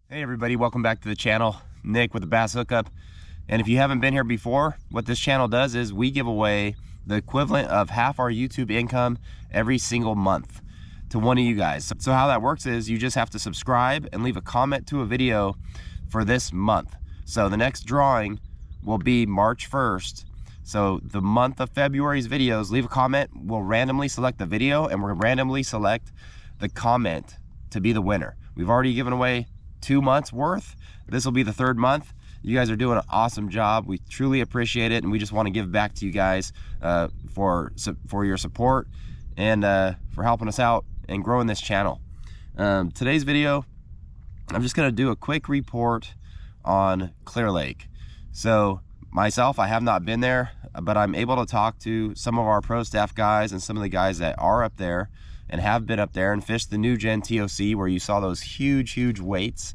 Hey everybody, welcome back to the channel. Nick with the Bass Hookup. And if you haven't been here before, what this channel does is we give away the equivalent of half our YouTube income every single month to one of you guys. So how that works is you just have to subscribe and leave a comment to a video for this month. So the next drawing will be March 1st. So the month of February's videos, leave a comment. We'll randomly select the video and we'll randomly select the comment to be the winner. We've already given away 2 months worth. This will be the third month. You guys are doing an awesome job. We truly appreciate it, and we just want to give back to you guys for your support and for helping us out and growing this channel. Today's video, I'm just going to do a quick report on Clearlake. So myself, I have not been there, but I'm able to talk to some of our pro staff guys and some of the guys that are up there and have been up there and fished the new gen TOC where you saw those huge weights,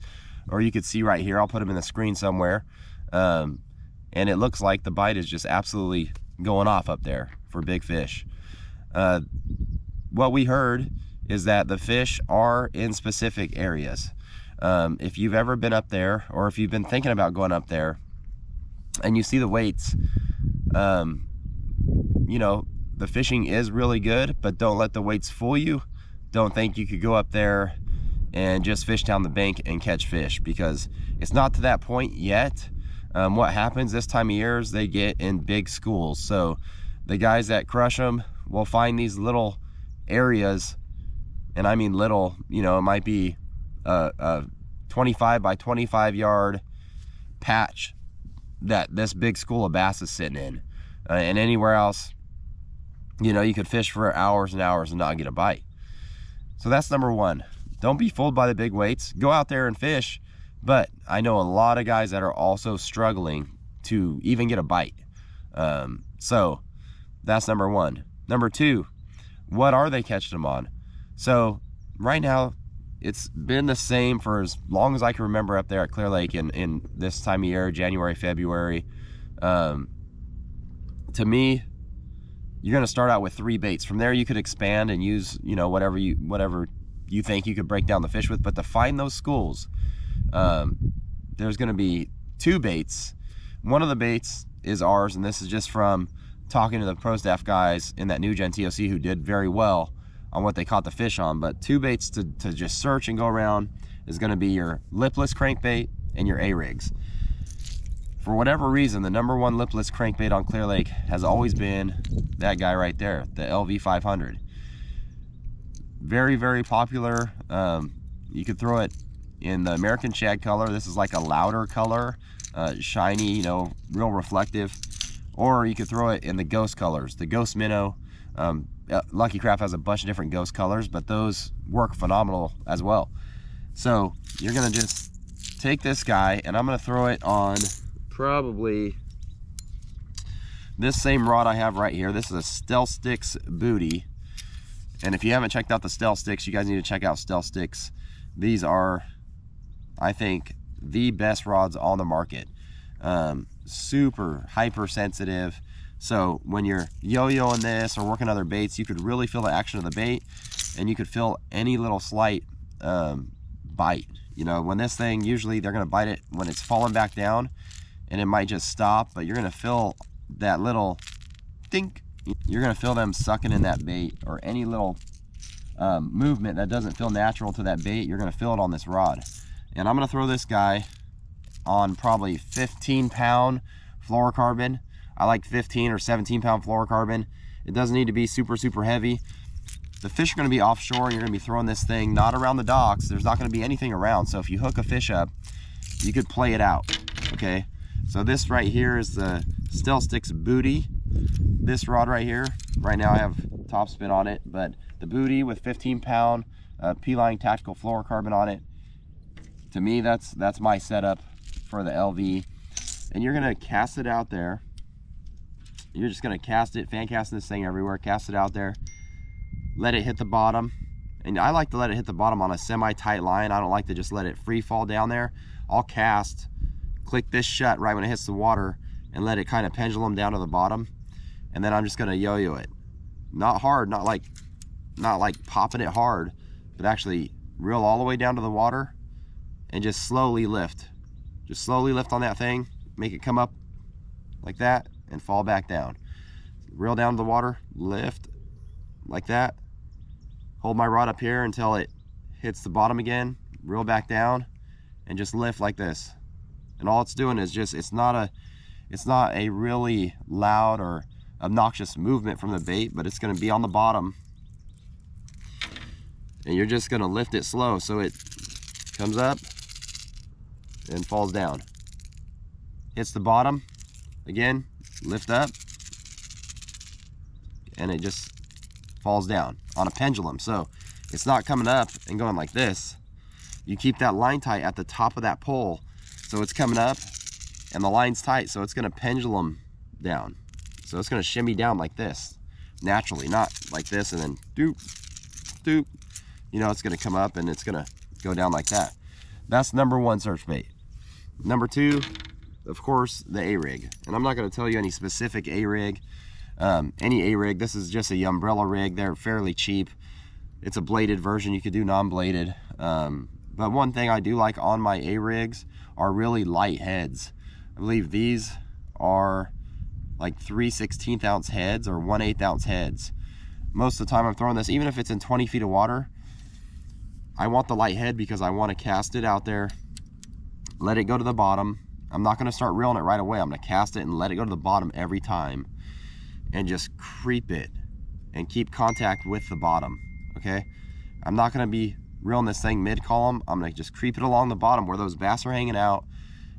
or you could see right here, I'll put them in the screen somewhere, and it looks like the bite is just absolutely going off up there for big fish. What we heard is that the fish are in specific areas. If you've ever been up there, or if you've been thinking about going up there and you see the weights, you know, the fishing is really good, but don't let the weights fool you. Don't think you could go up there and just fish down the bank and catch fish, because it's not to that point yet. What happens this time of year is they get in big schools. So the guys that crush them will find these little areas, and I mean little, you know, it might be a 25 by 25 yard patch that this big school of bass is sitting in, and anywhere else, you know, you could fish for hours and hours and not get a bite. So that's number one. Don't be fooled by the big weights. Go out there and fish. But I know a lot of guys that are also struggling to even get a bite. So that's number one. Number two, what are they catching them on? So right now, it's been the same for as long as I can remember up there at Clearlake in this time of year, January, February. To me, you're going to start out with 3 baits. From there, you could expand and use, you know, whatever you think you could break down the fish with. But to find those schools, there's going to be 2 baits. One of the baits is ours, and this is just from talking to the pro staff guys in that new gen TOC who did very well on what they caught the fish on. But 2 baits to just search and go around is going to be your Lipless crankbait and your A-rigs. For whatever reason, the #1 Lipless crankbait on Clearlake has always been that guy right there, the LV500. Very popular. You could throw it in the American shad color. This is like a louder color, shiny, you know, real reflective. Or you could throw it in the ghost colors, the ghost minnow. Lucky Craft has a bunch of different ghost colors, but those work phenomenal as well. So you're gonna just take this guy, and I'm gonna throw it on probably this same rod I have right here. This is a Stealth Sticks Booty, and if you haven't checked out the Stealth Sticks, you guys need to check out Stealth Sticks. These are, I think, the best rods on the market. Super hypersensitive, so when you're yo-yoing this or working other baits, you could really feel the action of the bait, and you could feel any little slight bite. You know, when this thing, usually they're gonna bite it when it's falling back down, and it might just stop, but you're gonna feel that little dink. You're gonna feel them sucking in that bait, or any little movement that doesn't feel natural to that bait. You're gonna feel it on this rod. And I'm gonna throw this guy on probably 15-pound fluorocarbon. I like 15 or 17-pound fluorocarbon. It doesn't need to be super heavy. The fish are gonna be offshore, and you're gonna be throwing this thing not around the docks. There's not gonna be anything around, so if you hook a fish up, you could play it out, okay? So this right here is the Stealth Sticks Booty. This rod right here, right now I have top spin on it, but the Booty with 15-pound P-line tactical fluorocarbon on it. To me, that's my setup for the LV. And you're gonna cast it out there. You're just gonna cast it, fan casting this thing everywhere, cast it out there, let it hit the bottom. And I like to let it hit the bottom on a semi-tight line. I don't like to just let it free fall down there. I'll cast, click this shut right when it hits the water, and let it kind of pendulum down to the bottom. And then I'm just gonna yo-yo it. Not hard, not like popping it hard, but actually reel all the way down to the water and just slowly lift. Just slowly lift on that thing, make it come up like that and fall back down. Reel down to the water, lift like that. Hold my rod up here until it hits the bottom again, reel back down, and just lift like this. And all it's doing is just, it's not a really loud or obnoxious movement from the bait, but it's gonna be on the bottom. And you're just gonna lift it slow so it comes up and falls down. Hits the bottom, again, lift up, and it just falls down on a pendulum. So it's not coming up and going like this. You keep that line tight at the top of that pole, so it's coming up and the line's tight, so it's gonna pendulum down. So it's gonna shimmy down like this, naturally, not like this and then doop, doop. You know, it's gonna come up and it's gonna go down like that. That's number one search bait. Number two, of course, the A-rig. And I'm not gonna tell you any specific A-rig. Any A-rig, this is just a umbrella rig. They're fairly cheap. It's a bladed version, you could do non-bladed. But one thing I do like on my A-rigs are really light heads. I believe these are like 3/16 ounce heads or 1/8 ounce heads. Most of the time I'm throwing this, even if it's in 20 feet of water, I want the light head because I want to cast it out there, let it go to the bottom. I'm not going to start reeling it right away. I'm going to cast it and let it go to the bottom every time and just creep it and keep contact with the bottom, okay? I'm not going to be reeling this thing mid-column. I'm going to just creep it along the bottom where those bass are hanging out,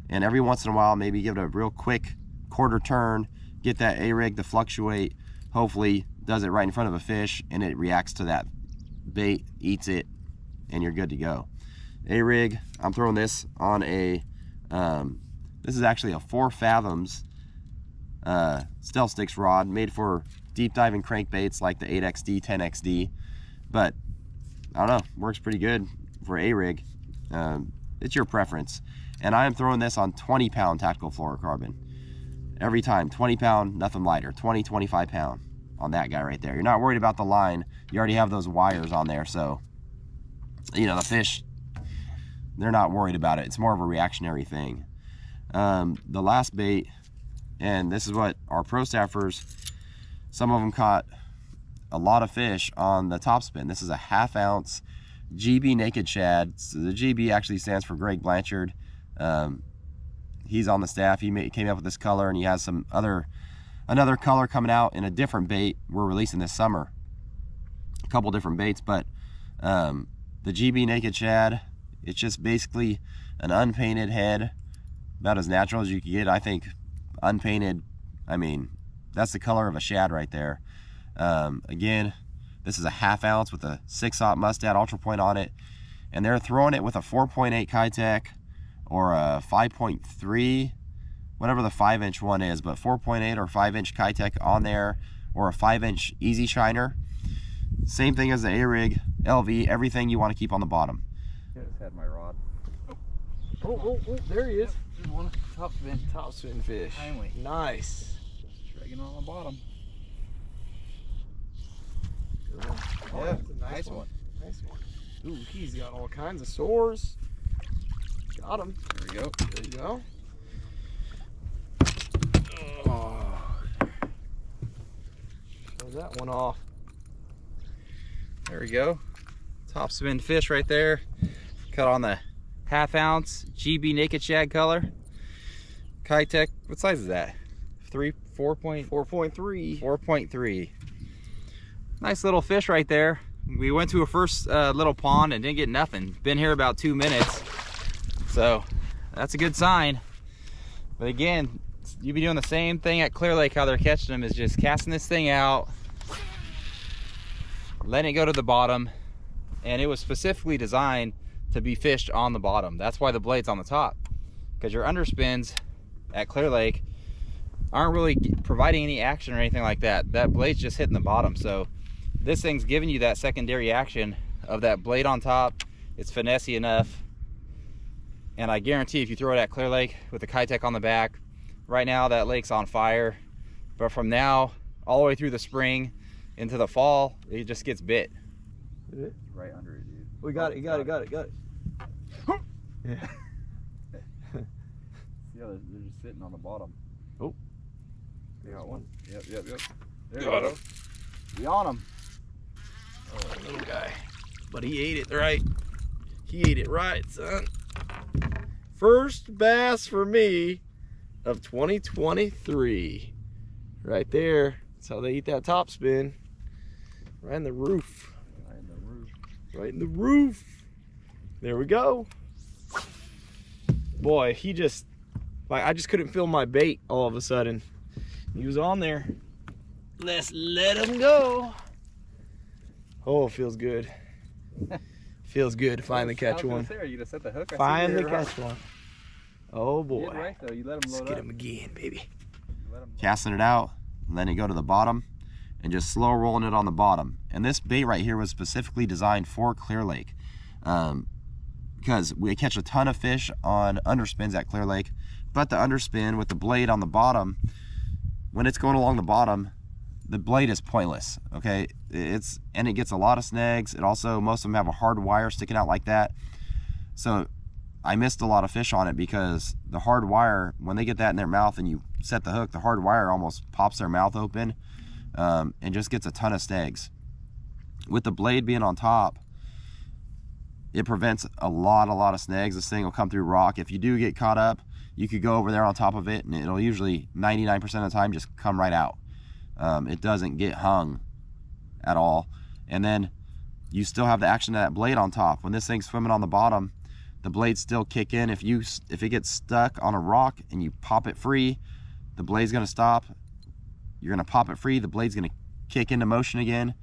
and every once in a while maybe give it a real quick quarter turn, get that A-rig to fluctuate, hopefully does it right in front of a fish and it reacts to that bait, eats it, and you're good to go. A-rig, I'm throwing this on a, this is actually a 4 fathoms Stealth Sticks rod made for deep diving crankbaits like the 8XD, 10XD, but I don't know, works pretty good for A-rig. It's your preference. And I am throwing this on 20-pound tactical fluorocarbon. Every time, 20-pound, nothing lighter, 20, 25 pound on that guy right there. You're not worried about the line. You already have those wires on there, so, you know, the fish, they're not worried about it. It's more of a reactionary thing. The last bait, and this is what our pro staffers, some of them caught a lot of fish on the top spin. This is a 1/2 ounce GB naked shad. So the GB actually stands for Greg Blanchard. He's on the staff. He came up with this color, and he has some another color coming out in a different bait we're releasing this summer. A couple different baits, but the GB naked shad, it's just basically an unpainted head, about as natural as you can get. I think unpainted, I mean, that's the color of a shad right there. Again, this is a 1/2 ounce with a 6/0 Mustad Ultra Point on it, and they're throwing it with a 4.8 Kitech or a 5.3, whatever the 5-inch one is, but 4.8 or 5-inch Kitech on there, or a 5-inch Easy Shiner. Same thing as the A-rig, LV, everything you want to keep on the bottom. Just had my rod. Oh, there he is. There's one top spin fish. Finally. Nice. Just dragging on the bottom. Oh, Yeah, that's a nice one. Nice one. Ooh, he's got all kinds of sores. Got him. There we go. There you go. Oh. Show that one off. There we go. Top spin fish right there. Cut on the 1/2 ounce GB naked shad color. Kitech, what size is that? 4.3. 4.3. Nice little fish right there. We went to a first little pond and didn't get nothing. Been here about 2 minutes. So that's a good sign. But again, you'd be doing the same thing at Clearlake. How they're catching them is just casting this thing out, letting it go to the bottom, and it was specifically designed to be fished on the bottom. That's why the blade's on the top, because your underspins at Clearlake aren't really providing any action or anything like that. That blade's just hitting the bottom. So this thing's giving you that secondary action of that blade on top. It's finessey enough, and I guarantee if you throw it at Clearlake with the Kitech on the back, right now that lake's on fire, but from now all the way through the spring into the fall, it just gets bit. Is it? Right under it, dude. We got it. Yeah. Yeah, they're just sitting on the bottom. Oh, we got one. Yep. There Got you him. go. We on him. Oh, little guy. But he ate it right. He ate it right, son. First bass for me of 2023. Right there. That's how they eat that top spin. Right in the roof. Right in the roof. Right in the roof. There we go. Boy, he just, like, I just couldn't feel my bait all of a sudden. He was on there. Let's let him go. Oh, it feels good. Feels good to finally catch one. You just set the hook. Finally catch one. Oh boy. Right, though. You let him Let's load get up. him again, baby. Casting it out, letting it go to the bottom, and just slow rolling it on the bottom. And this bait right here was specifically designed for Clearlake, because we catch a ton of fish on underspins at Clearlake, but the underspin with the blade on the bottom, when it's going along the bottom, the blade is pointless. Okay, and it gets a lot of snags. It also, most of them have a hard wire sticking out like that, so I missed a lot of fish on it because the hard wire, when they get that in their mouth and you set the hook, the hard wire almost pops their mouth open, and just gets a ton of snags. With the blade being on top, it prevents a lot of snags. This thing will come through rock. If you do get caught up, you could go over there on top of it and it'll usually 99% of the time just come right out. It doesn't get hung at all. And then you still have the action of that blade on top. When this thing's swimming on the bottom, the blades still kick in. If it gets stuck on a rock and you pop it free, the blade's gonna stop. You're gonna pop it free, the blade's gonna kick into motion again,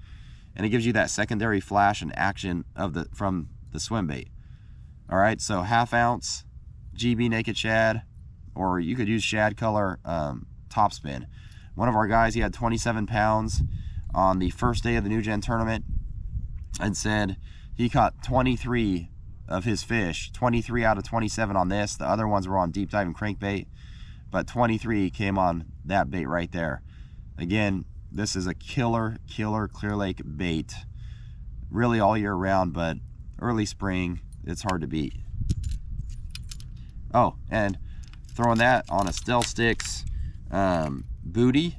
and it gives you that secondary flash and action from the swim bait. All right, so 1/2 ounce GB naked shad, or you could use shad color top spin. One of our guys, he had 27 pounds on the first day of the New Gen tournament, and said he caught 23 of his fish, 23 out of 27 on this. The other ones were on deep dive and crankbait, but 23 came on that bait right there. Again, this is a killer Clearlake bait, really all year round, but early spring, it's hard to beat. Oh, and throwing that on a Stell Sticks booty,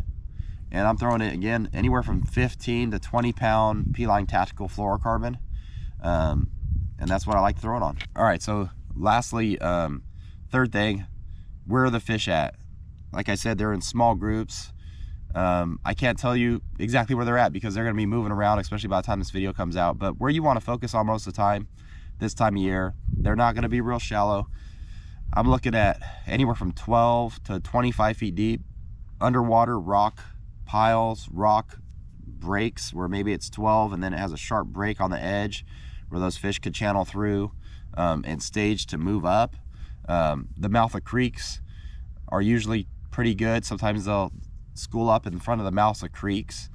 and I'm throwing it again anywhere from 15 to 20 pound P-line tactical fluorocarbon, and that's what I like to throw it on. All right, so lastly, third thing, where are the fish at? Like I said, they're in small groups. I can't tell you exactly where they're at because they're going to be moving around, especially by the time this video comes out. But where you want to focus on most of the time, this time of year, they're not going to be real shallow. I'm looking at anywhere from 12 to 25 feet deep, underwater rock piles, rock breaks where maybe it's 12 and then it has a sharp break on the edge where those fish could channel through and stage to move up. The mouth of creeks are usually pretty good. Sometimes they'll school up in front of the mouths of creeks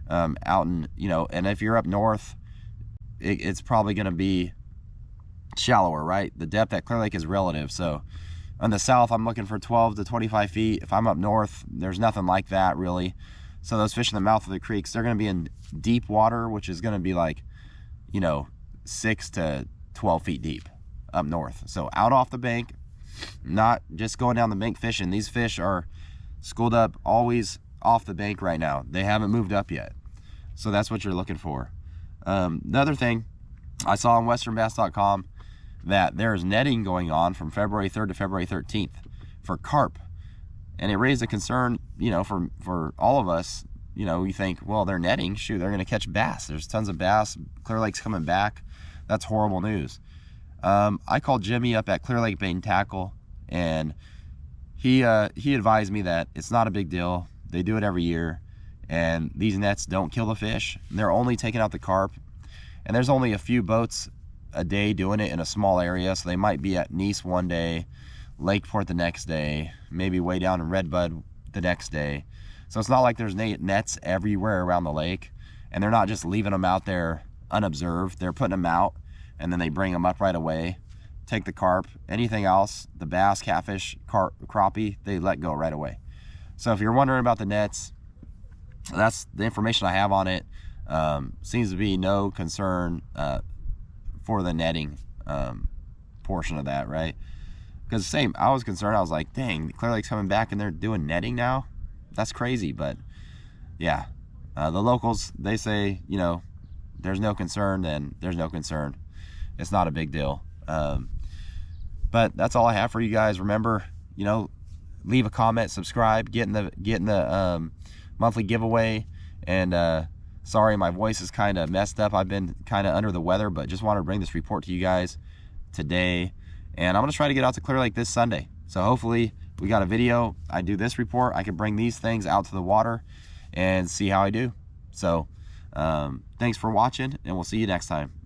out in, and if you're up north, it's probably going to be shallower, right? The depth at Clearlake is relative. So on the south, I'm looking for 12 to 25 feet. If I'm up north, there's nothing like that really. So those fish in the mouth of the creeks, they're going to be in deep water, which is going to be like, 6 to 12 feet deep up north. So out off the bank, not just going down the bank fishing. These fish are schooled up always off the bank right now. They haven't moved up yet. So that's what you're looking for. The other thing, I saw on westernbass.com that there's netting going on from February 3rd to February 13th for carp. And it raised a concern, for all of us. You think, well, they're netting. Shoot, they're going to catch bass. There's tons of bass. Clearlake's coming back. That's horrible news. I called Jimmy up at Clearlake Bait and Tackle, and he advised me that it's not a big deal. They do it every year, and these nets don't kill the fish. They're only taking out the carp, and there's only a few boats a day doing it in a small area, so they might be at Nice one day, Lakeport the next day, maybe way down in Redbud the next day. So it's not like there's nets everywhere around the lake, and they're not just leaving them out there unobserved. They're putting them out, and then they bring them up right away, take the carp. Anything else, the bass, catfish, crappie, they let go right away. So if you're wondering about the nets, that's the information I have on it. Seems to be no concern for the netting portion of that, right? Because same, I was concerned. I was like, dang, Clear Lake's coming back and they're doing netting now. That's crazy. But yeah, the locals, they say, you know, there's no concern, then there's no concern. It's not a big deal. But that's all I have for you guys. Remember, you know, leave a comment, subscribe, get in the monthly giveaway. And sorry, my voice is kind of messed up. I've been kind of under the weather, but just wanted to bring this report to you guys today. And I'm gonna try to get out to Clear Lake this Sunday. So hopefully we got a video. I do this report, I can bring these things out to the water and see how I do. So thanks for watching, and we'll see you next time.